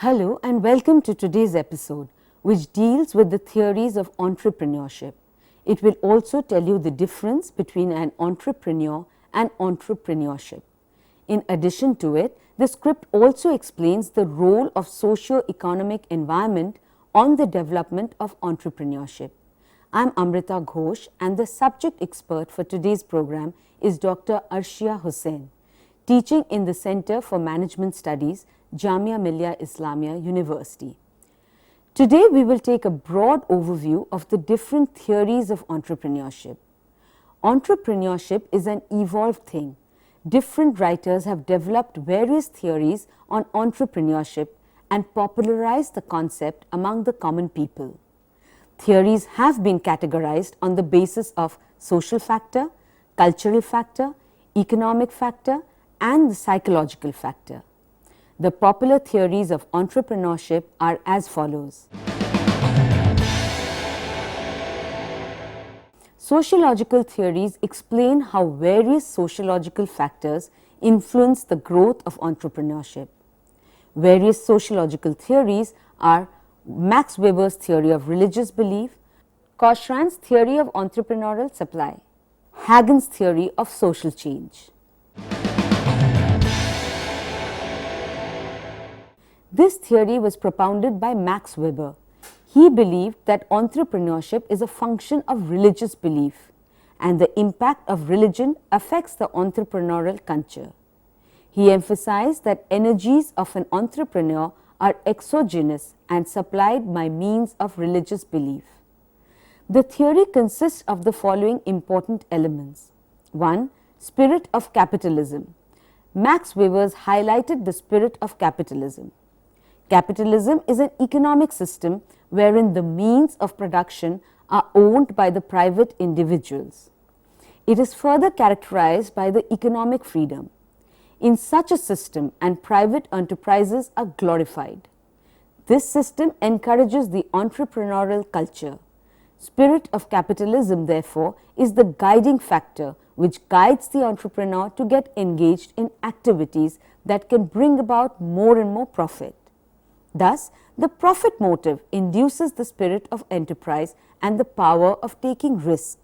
Hello and welcome to today's episode, which deals with the theories of entrepreneurship. It will also tell you the difference between an entrepreneur and entrepreneurship. In addition to it, the script also explains the role of socio-economic environment on the development of entrepreneurship. I am Amrita Ghosh and the subject expert for today's program is Dr. Arshia Hussain, teaching in the Center for Management Studies, Jamia Millia Islamia University. Today we will take a broad overview of the different theories of entrepreneurship. Entrepreneurship is an evolved thing. Different writers have developed various theories on entrepreneurship and popularized the concept among the common people. Theories have been categorized on the basis of social factor, cultural factor, economic factor, and the psychological factor. The popular theories of entrepreneurship are as follows. Sociological theories explain how various sociological factors influence the growth of entrepreneurship. Various sociological theories are Max Weber's theory of religious belief, Cochran's theory of entrepreneurial supply, Hagen's theory of social change. This theory was propounded by Max Weber. He believed that entrepreneurship is a function of religious belief and the impact of religion affects the entrepreneurial culture. He emphasized that energies of an entrepreneur are exogenous and supplied by means of religious belief. The theory consists of the following important elements. 1. Spirit of capitalism. Max Weber highlighted the spirit of capitalism. Capitalism is an economic system wherein the means of production are owned by the private individuals. It is further characterized by the economic freedom. In such a system, and private enterprises are glorified. This system encourages the entrepreneurial culture. Spirit of capitalism, therefore, is the guiding factor which guides the entrepreneur to get engaged in activities that can bring about more and more profit. Thus, the profit motive induces the spirit of enterprise and the power of taking risk.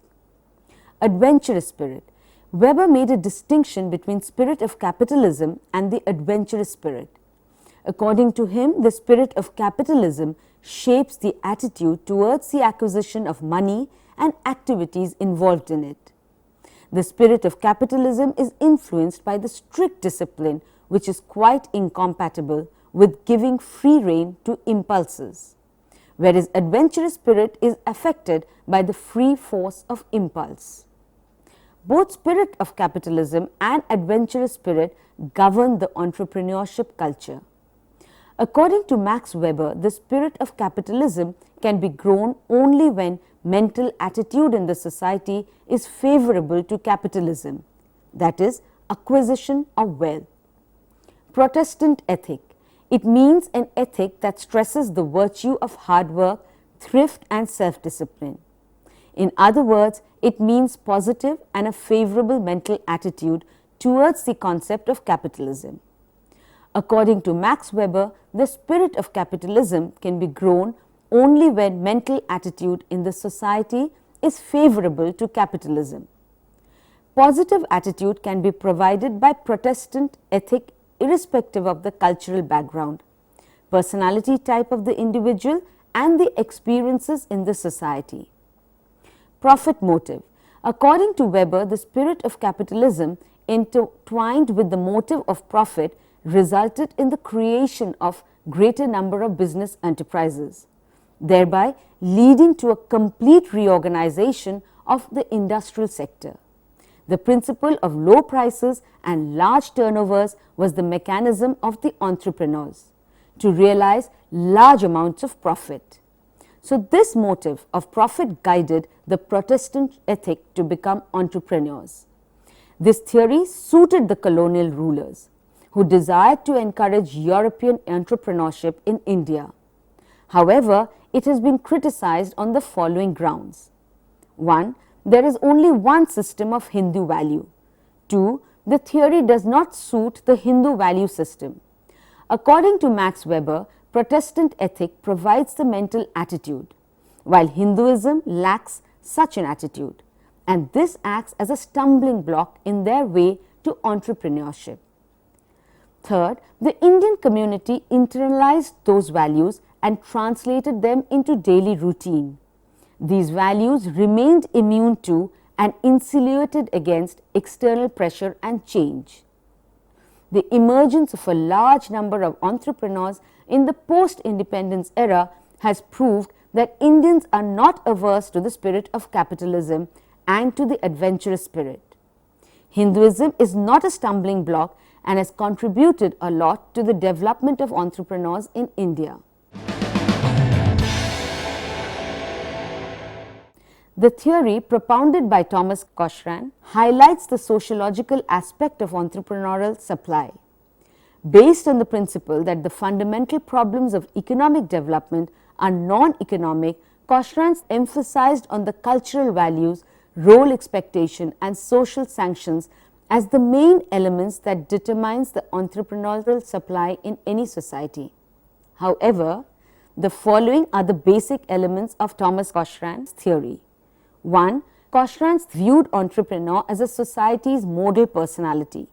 Adventurous spirit. Weber made a distinction between spirit of capitalism and the adventurous spirit. According to him, the spirit of capitalism shapes the attitude towards the acquisition of money and activities involved in it. The spirit of capitalism is influenced by the strict discipline which is quite incompatible with giving free rein to impulses, whereas adventurous spirit is affected by the free force of impulse. Both spirit of capitalism and adventurous spirit govern the entrepreneurship culture. According to Max Weber, the spirit of capitalism can be grown only when mental attitude in the society is favorable to capitalism, that is, acquisition of wealth. Protestant ethic. It means an ethic that stresses the virtue of hard work, thrift and self-discipline. In other words, it means positive and a favorable mental attitude towards the concept of capitalism. According to Max Weber, the spirit of capitalism can be grown only when mental attitude in the society is favorable to capitalism. Positive attitude can be provided by Protestant ethic irrespective of the cultural background, personality type of the individual and the experiences in the society. Profit motive. According to Weber, the spirit of capitalism intertwined with the motive of profit resulted in the creation of greater number of business enterprises, thereby leading to a complete reorganization of the industrial sector. The principle of low prices and large turnovers was the mechanism of the entrepreneurs to realize large amounts of profit. So, this motive of profit guided the Protestant ethic to become entrepreneurs. This theory suited the colonial rulers who desired to encourage European entrepreneurship in India. However, it has been criticized on the following grounds. 1. There is only one system of Hindu value. 2. The theory does not suit the Hindu value system. According to Max Weber, Protestant ethic provides the mental attitude, while Hinduism lacks such an attitude, and this acts as a stumbling block in their way to entrepreneurship. Third, the Indian community internalized those values and translated them into daily routine. These values remained immune to and insulated against external pressure and change. The emergence of a large number of entrepreneurs in the post-independence era has proved that Indians are not averse to the spirit of capitalism and to the adventurous spirit. Hinduism is not a stumbling block and has contributed a lot to the development of entrepreneurs in India. The theory propounded by Thomas Cochran highlights the sociological aspect of entrepreneurial supply. Based on the principle that the fundamental problems of economic development are non-economic, Cochran emphasized on the cultural values, role expectation and social sanctions as the main elements that determines the entrepreneurial supply in any society. However, the following are the basic elements of Thomas Cochran's theory. 1. Cochran viewed entrepreneur as a society's model personality.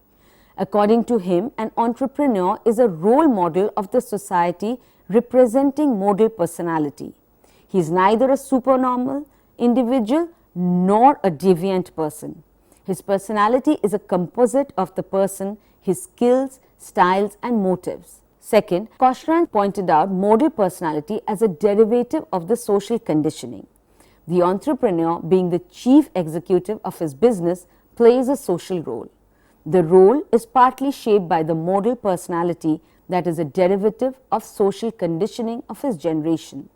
According to him, an entrepreneur is a role model of the society representing model personality. He is neither a supernormal individual nor a deviant person. His personality is a composite of the person, his skills, styles and motives. Second, Cochran pointed out model personality as a derivative of the social conditioning. The entrepreneur, being the chief executive of his business, plays a social role. The role is partly shaped by the model personality that is a derivative of social conditioning of his generation.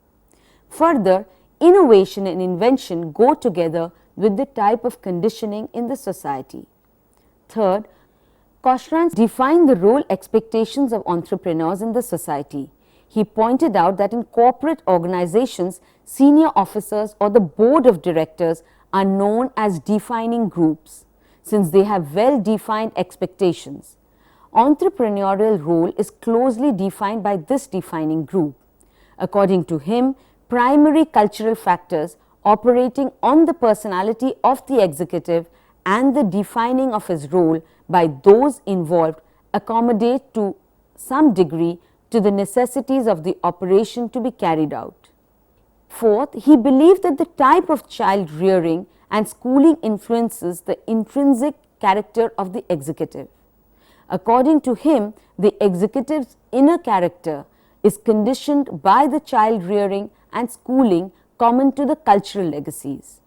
Further, innovation and invention go together with the type of conditioning in the society. Third, Cochran defined the role expectations of entrepreneurs in the society. He pointed out that in corporate organizations, senior officers or the board of directors are known as defining groups, since they have well-defined expectations. Entrepreneurial role is closely defined by this defining group. According to him, primary cultural factors operating on the personality of the executive and the defining of his role by those involved accommodate to some degree to the necessities of the operation to be carried out. Fourth, he believed that the type of child rearing and schooling influences the intrinsic character of the executive. According to him, the executive's inner character is conditioned by the child rearing and schooling common to the cultural legacies.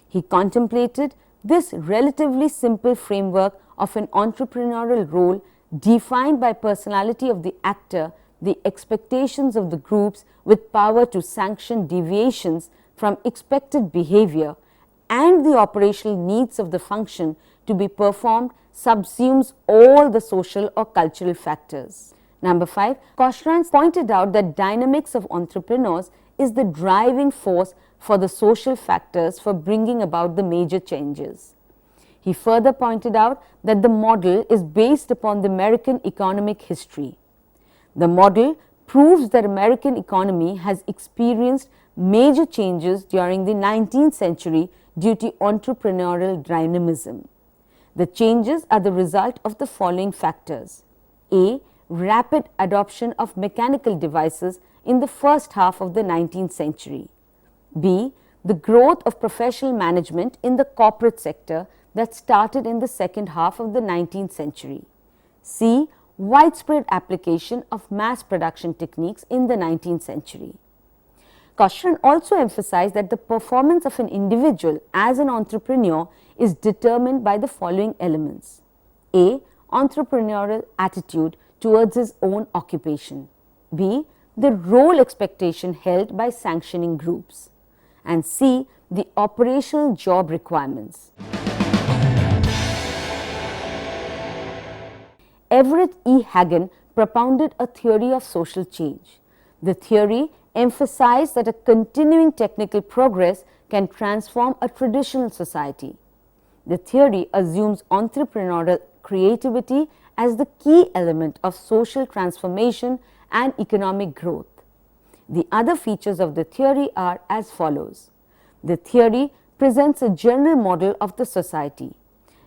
He contemplated this relatively simple framework of an entrepreneurial role defined by personality of the actor, the expectations of the groups with power to sanction deviations from expected behavior, and the operational needs of the function to be performed subsumes all the social or cultural factors. Number 5, Cochran pointed out that dynamics of entrepreneurs is the driving force for the social factors for bringing about the major changes. He further pointed out that the model is based upon the American economic history. The model proves that American economy has experienced major changes during the 19th century due to entrepreneurial dynamism. The changes are the result of the following factors. A. Rapid adoption of mechanical devices in the first half of the 19th century. B. The growth of professional management in the corporate sector that started in the second half of the 19th century. C. Widespread application of mass production techniques in the 19th century. Cochran also emphasized that the performance of an individual as an entrepreneur is determined by the following elements. A. Entrepreneurial attitude towards his own occupation. B. The role expectation held by sanctioning groups. And C. The operational job requirements. Everett E. Hagen propounded a theory of social change. The theory emphasized that a continuing technical progress can transform a traditional society. The theory assumes entrepreneurial creativity as the key element of social transformation and economic growth. The other features of the theory are as follows. The theory presents a general model of the society.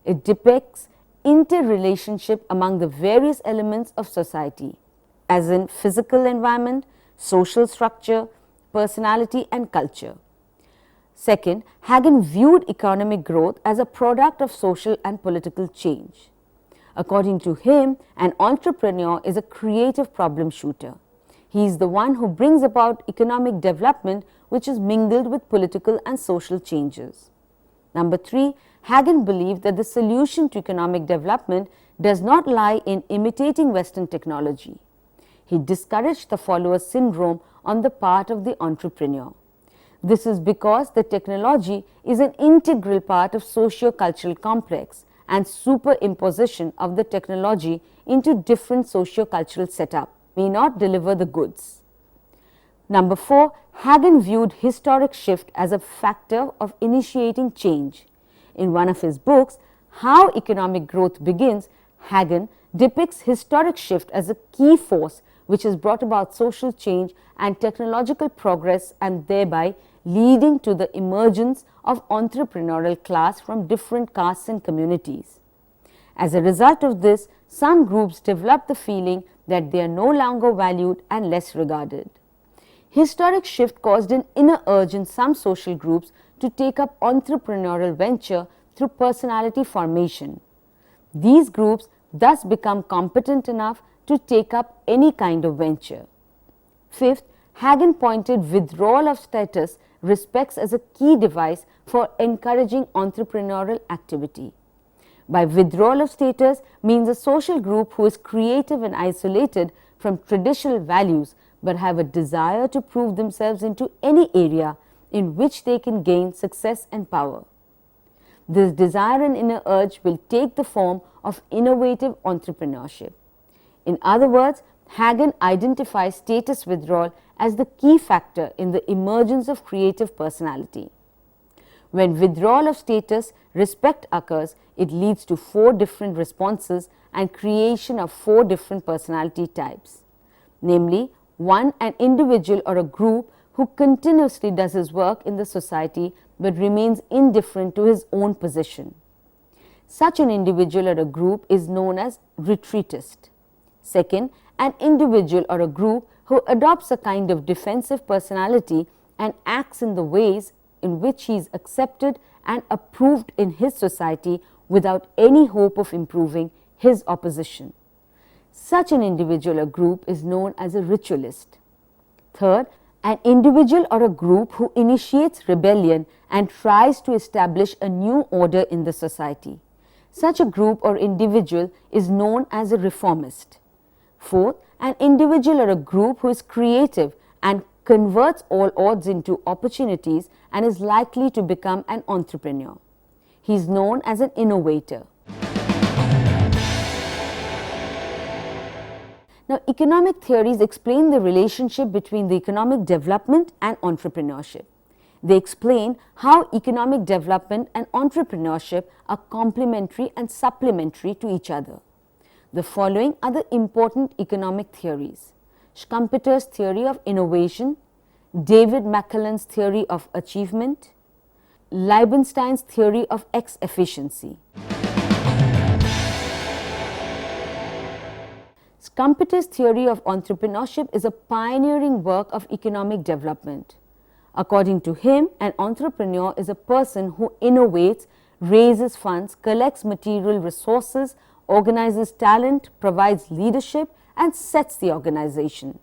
It depicts interrelationship among the various elements of society, as in physical environment, social structure, personality and culture. Second, Hagen viewed economic growth as a product of social and political change. According to him, an entrepreneur is a creative problem shooter. He is the one who brings about economic development which is mingled with political and social changes. Number 3, Hagen believed that the solution to economic development does not lie in imitating Western technology. He discouraged the follower syndrome on the part of the entrepreneur. This is because the technology is an integral part of socio-cultural complex, and superimposition of the technology into different socio-cultural setup may not deliver the goods. Number 4, Hagen viewed historic shift as a factor of initiating change. In one of his books, How Economic Growth Begins, Hagen depicts historic shift as a key force which has brought about social change and technological progress, and thereby leading to the emergence of entrepreneurial class from different castes and communities. As a result of this, some groups develop the feeling that they are no longer valued and less regarded. Historic shift caused an inner urge in some social groups to take up entrepreneurial venture through personality formation. These groups thus become competent enough to take up any kind of venture. Fifth, Hagen pointed withdrawal of status respects as a key device for encouraging entrepreneurial activity. By withdrawal of status means a social group who is creative and isolated from traditional values but have a desire to prove themselves into any area in which they can gain success and power. This desire and inner urge will take the form of innovative entrepreneurship. In other words, Hagen identifies status withdrawal as the key factor in the emergence of creative personality. When withdrawal of status respect occurs, it leads to 4 different responses and creation of 4 different personality types. Namely, 1, an individual or a group who continuously does his work in the society but remains indifferent to his own position. Such an individual or a group is known as retreatist. Second, an individual or a group who adopts a kind of defensive personality and acts in the ways in which he is accepted and approved in his society without any hope of improving his opposition. Such an individual or group is known as a ritualist. Third, an individual or a group who initiates rebellion and tries to establish a new order in the society. Such a group or individual is known as a reformist. Fourth, an individual or a group who is creative and converts all odds into opportunities and is likely to become an entrepreneur. He is known as an innovator. Now, economic theories explain the relationship between the economic development and entrepreneurship. They explain how economic development and entrepreneurship are complementary and supplementary to each other. The following are the important economic theories: Schumpeter's theory of innovation, David McClelland's theory of achievement, Liebenstein's theory of X-efficiency. Schumpeter's theory of entrepreneurship is a pioneering work of economic development. According to him, an entrepreneur is a person who innovates, raises funds, collects material resources, organizes talent, provides leadership, and sets the organization.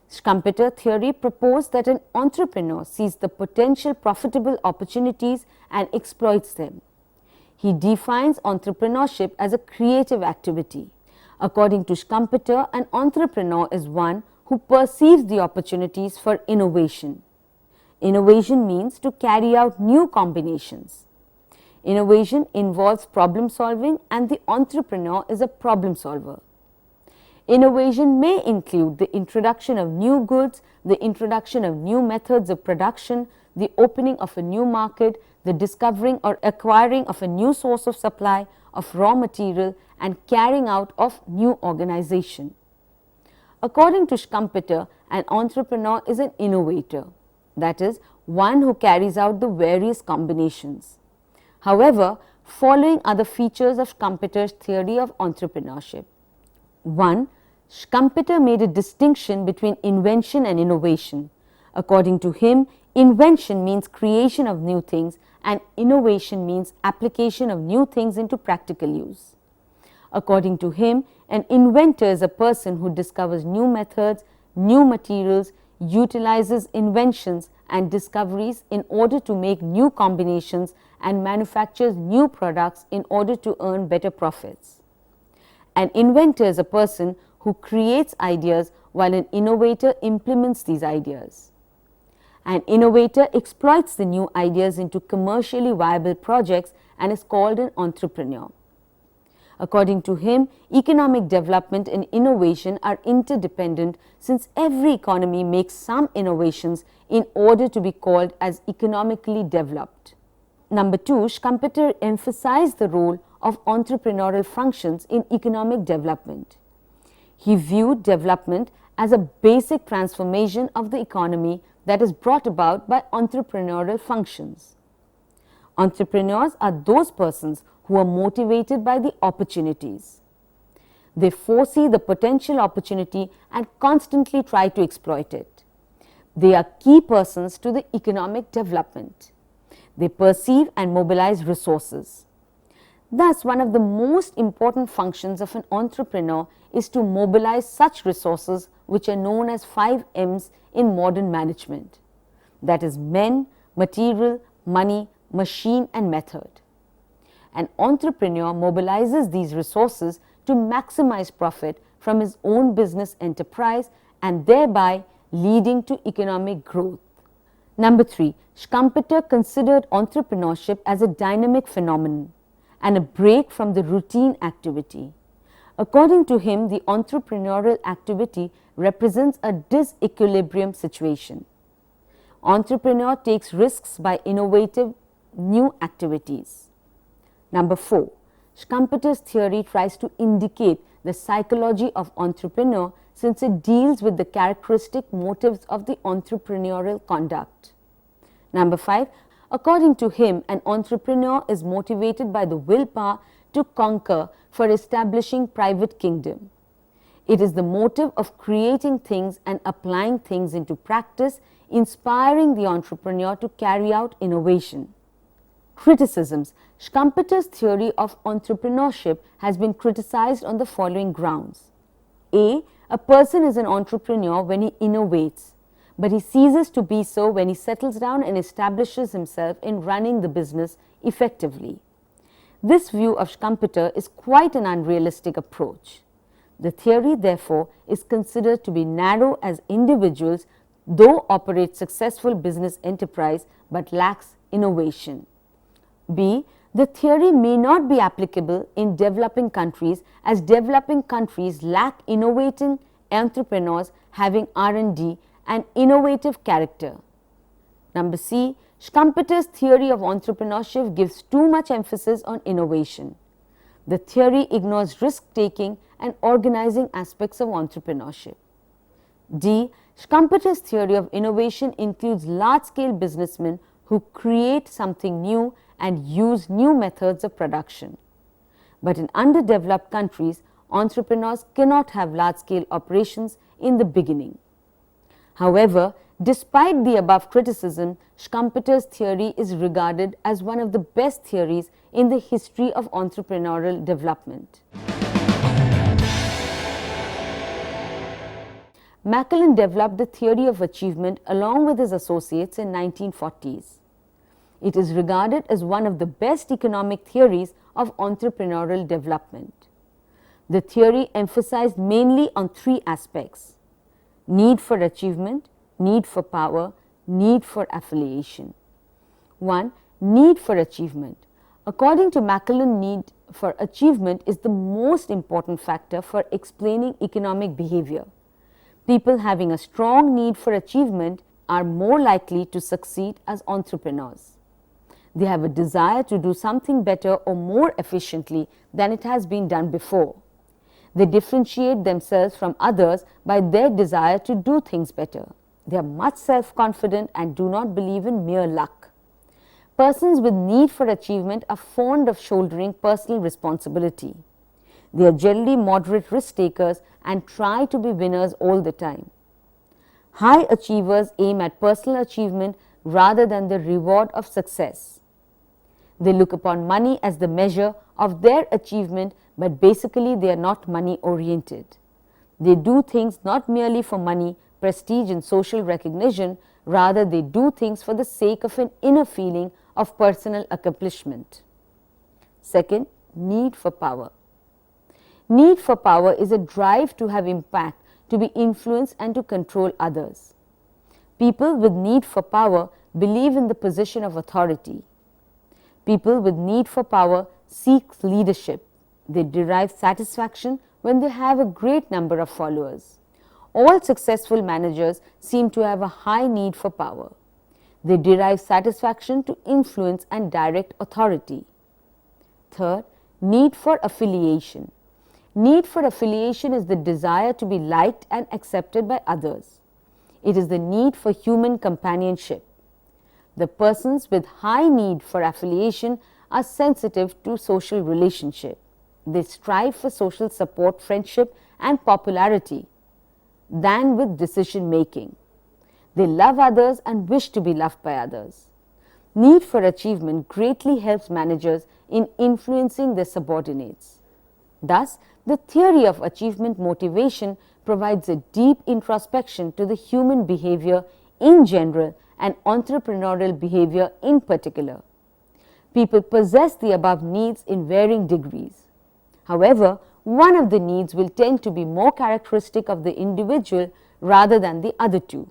Schumpeter theory proposed that an entrepreneur sees the potential profitable opportunities and exploits them. He defines entrepreneurship as a creative activity. According to Schumpeter, an entrepreneur is one who perceives the opportunities for innovation. Innovation means to carry out new combinations. Innovation involves problem solving, and the entrepreneur is a problem solver. Innovation may include the introduction of new goods, the introduction of new methods of production, the opening of a new market, the discovering or acquiring of a new source of supply of raw material, and carrying out of new organization. According to Schumpeter, an entrepreneur is an innovator, that is, one who carries out the various combinations. However, following are the features of Schumpeter's theory of entrepreneurship. 1. Schumpeter made a distinction between invention and innovation. According to him, invention means creation of new things and innovation means application of new things into practical use. According to him, an inventor is a person who discovers new methods, new materials, utilizes inventions and discoveries in order to make new combinations and manufactures new products in order to earn better profits. An inventor is a person who creates ideas while an innovator implements these ideas. An innovator exploits the new ideas into commercially viable projects and is called an entrepreneur. According to him, economic development and innovation are interdependent since every economy makes some innovations in order to be called as economically developed. Number 2, Schumpeter emphasized the role of entrepreneurial functions in economic development. He viewed development as a basic transformation of the economy that is brought about by entrepreneurial functions. Entrepreneurs are those persons who are motivated by the opportunities. They foresee the potential opportunity and constantly try to exploit it. They are key persons to the economic development. They perceive and mobilize resources. Thus, one of the most important functions of an entrepreneur is to mobilize such resources which are known as 5 M's in modern management. That is men, material, money, machine and method. An entrepreneur mobilizes these resources to maximize profit from his own business enterprise and thereby leading to economic growth. Number 3, Schumpeter considered entrepreneurship as a dynamic phenomenon and a break from the routine activity. According to him, the entrepreneurial activity represents a disequilibrium situation. Entrepreneur takes risks by innovative new activities. Number 4, Schumpeter's theory tries to indicate the psychology of entrepreneur since it deals with the characteristic motives of the entrepreneurial conduct. Number 5, according to him, an entrepreneur is motivated by the willpower to conquer for establishing private kingdom. It is the motive of creating things and applying things into practice, inspiring the entrepreneur to carry out innovation. Criticisms. Schumpeter's theory of entrepreneurship has been criticized on the following grounds. A person is an entrepreneur when he innovates, but he ceases to be so when he settles down and establishes himself in running the business effectively. This view of Schumpeter is quite an unrealistic approach. The theory, therefore, is considered to be narrow as individuals, though operate successful business enterprise but lacks innovation. B. The theory may not be applicable in developing countries as developing countries lack innovating entrepreneurs having R&D and innovative character. Number C. Schumpeter's theory of entrepreneurship gives too much emphasis on innovation. The theory ignores risk-taking and organizing aspects of entrepreneurship. D. Schumpeter's theory of innovation includes large-scale businessmen who create something new and use new methods of production. But in underdeveloped countries, entrepreneurs cannot have large-scale operations in the beginning. However, despite the above criticism, Schumpeter's theory is regarded as one of the best theories in the history of entrepreneurial development. Macmillan developed the theory of achievement along with his associates in 1940s. It is regarded as one of the best economic theories of entrepreneurial development. The theory emphasized mainly on 3 aspects: need for achievement, need for power, need for affiliation. 1. Need for achievement. According to Macmillan, need for achievement is the most important factor for explaining economic behavior. People having a strong need for achievement are more likely to succeed as entrepreneurs. They have a desire to do something better or more efficiently than it has been done before. They differentiate themselves from others by their desire to do things better. They are much self-confident and do not believe in mere luck. Persons with need for achievement are fond of shouldering personal responsibility. They are generally moderate risk takers and try to be winners all the time. High achievers aim at personal achievement rather than the reward of success. They look upon money as the measure of their achievement, but basically they are not money oriented. They do things not merely for money, prestige and social recognition, rather they do things for the sake of an inner feeling of personal accomplishment. Second, need for power. Need for power is a drive to have impact, to be influenced and to control others. People with need for power believe in the position of authority. People with need for power seek leadership. They derive satisfaction when they have a great number of followers. All successful managers seem to have a high need for power. They derive satisfaction to influence and direct authority. Third, need for affiliation. Need for affiliation is the desire to be liked and accepted by others. It is the need for human companionship. The persons with high need for affiliation are sensitive to social relationship. They strive for social support, friendship and popularity than with decision making. They love others and wish to be loved by others. Need for achievement greatly helps managers in influencing their subordinates. Thus, the theory of achievement motivation provides a deep introspection to the human behavior in general and entrepreneurial behavior in particular. People possess the above needs in varying degrees. However, one of the needs will tend to be more characteristic of the individual rather than the other two.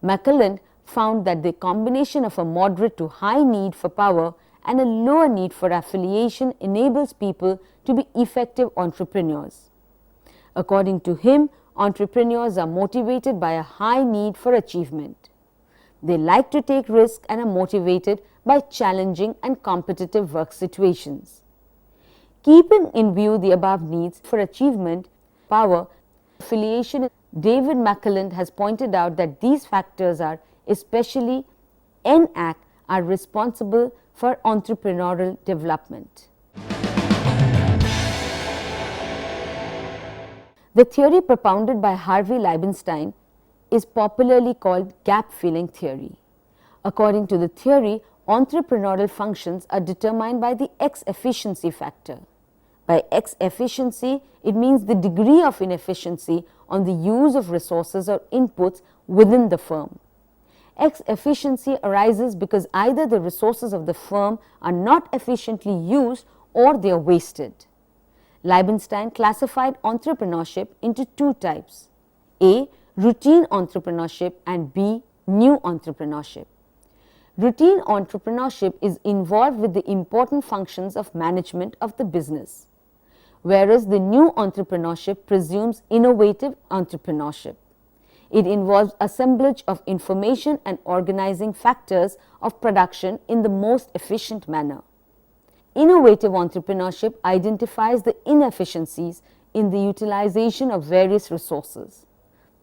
McClelland found that the combination of a moderate to high need for power and a lower need for affiliation enables people to be effective entrepreneurs. According to him, entrepreneurs are motivated by a high need for achievement. They like to take risks and are motivated by challenging and competitive work situations. Keeping in view the above needs for achievement, power, affiliation, David McClelland has pointed out that these factors are, especially NAC, are responsible for entrepreneurial development. The theory propounded by Harvey Liebenstein is popularly called gap filling theory. According to the theory, entrepreneurial functions are determined by the X efficiency factor. By X efficiency, it means the degree of inefficiency on the use of resources or inputs within the firm. X efficiency arises because either the resources of the firm are not efficiently used or they are wasted. Liebenstein classified entrepreneurship into two types: A. Routine entrepreneurship and B. New entrepreneurship. Routine entrepreneurship is involved with the important functions of management of the business, whereas the new entrepreneurship presumes innovative entrepreneurship. It involves assemblage of information and organizing factors of production in the most efficient manner. Innovative entrepreneurship identifies the inefficiencies in the utilization of various resources.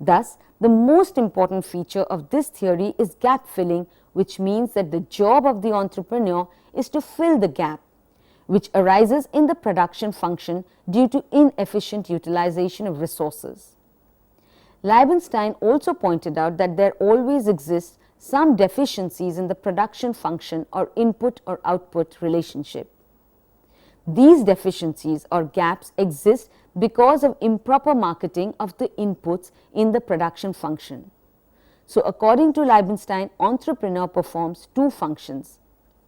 Thus, the most important feature of this theory is gap filling, which means that the job of the entrepreneur is to fill the gap which arises in the production function due to inefficient utilization of resources. Liebenstein also pointed out that there always exists some deficiencies in the production function or input or output relationship. These deficiencies or gaps exist because of improper marketing of the inputs in the production function. So, according to Liebenstein, entrepreneur performs two functions,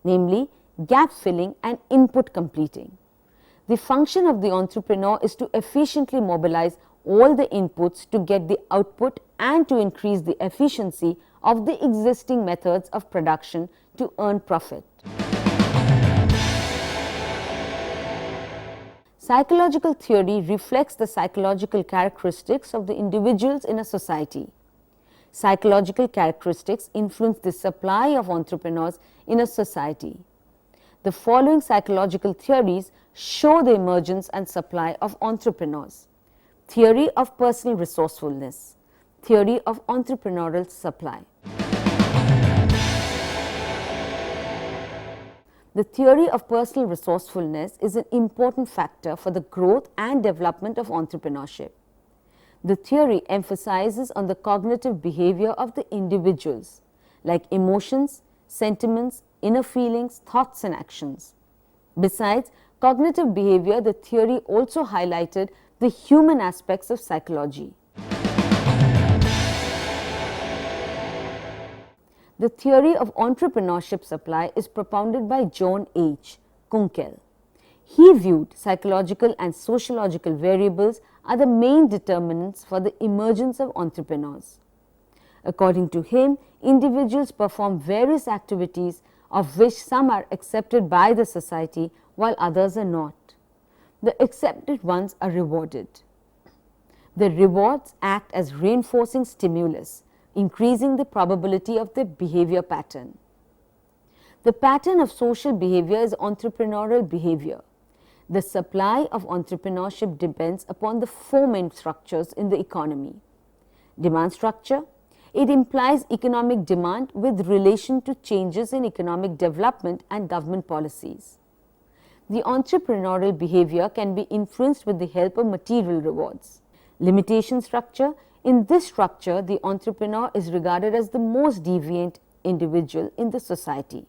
namely gap filling and input completing. The function of the entrepreneur is to efficiently mobilize all the inputs to get the output and to increase the efficiency of the existing methods of production to earn profit. Psychological theory reflects the psychological characteristics of the individuals in a society. Psychological characteristics influence the supply of entrepreneurs in a society. The following psychological theories show the emergence and supply of entrepreneurs. Theory of personal resourcefulness. Theory of entrepreneurial supply. The theory of personal resourcefulness is an important factor for the growth and development of entrepreneurship. The theory emphasizes on the cognitive behavior of the individuals, like emotions, sentiments, inner feelings, thoughts and actions. Besides cognitive behavior, the theory also highlighted the human aspects of psychology. The theory of entrepreneurship supply is propounded by John H. Kunkel. He viewed psychological and sociological variables are the main determinants for the emergence of entrepreneurs. According to him, individuals perform various activities of which some are accepted by the society while others are not. The accepted ones are rewarded. The rewards act as reinforcing stimulus, increasing the probability of the behavior pattern. The pattern of social behavior is entrepreneurial behavior. The supply of entrepreneurship depends upon the four main structures in the economy. Demand structure. It implies economic demand with relation to changes in economic development and government policies. The entrepreneurial behavior can be influenced with the help of material rewards. Limitation structure. In this structure, the entrepreneur is regarded as the most deviant individual in the society,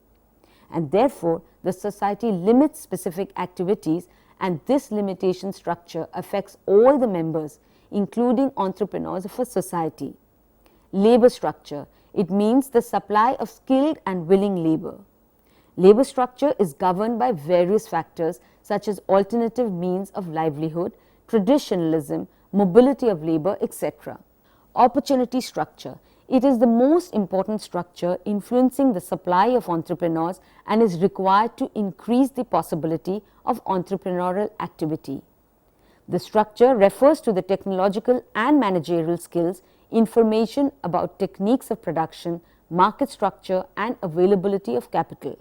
and therefore the society limits specific activities, and this limitation structure affects all the members, including entrepreneurs of a society. Labor structure. It means the supply of skilled and willing labor. Labor structure is governed by various factors such as alternative means of livelihood, traditionalism, mobility of labor, etc. Opportunity structure. It is the most important structure influencing the supply of entrepreneurs and is required to increase the possibility of entrepreneurial activity. The structure refers to the technological and managerial skills, information about techniques of production, market structure and availability of capital.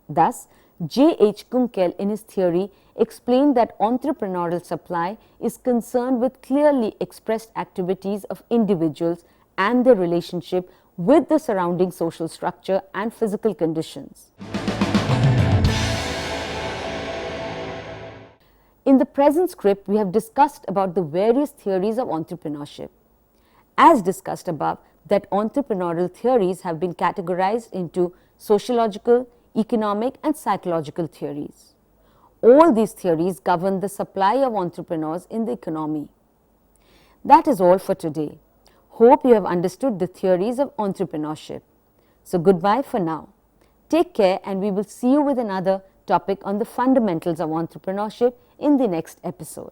Thus, J. H. Kunkel in his theory explained that entrepreneurial supply is concerned with clearly expressed activities of individuals and their relationship with the surrounding social structure and physical conditions. In the present script, we have discussed about the various theories of entrepreneurship. As discussed above, that entrepreneurial theories have been categorized into sociological, economic and psychological theories. All these theories govern the supply of entrepreneurs in the economy. That is all for today. Hope you have understood the theories of entrepreneurship. So goodbye for now. Take care, and we will see you with another topic on the fundamentals of entrepreneurship in the next episode.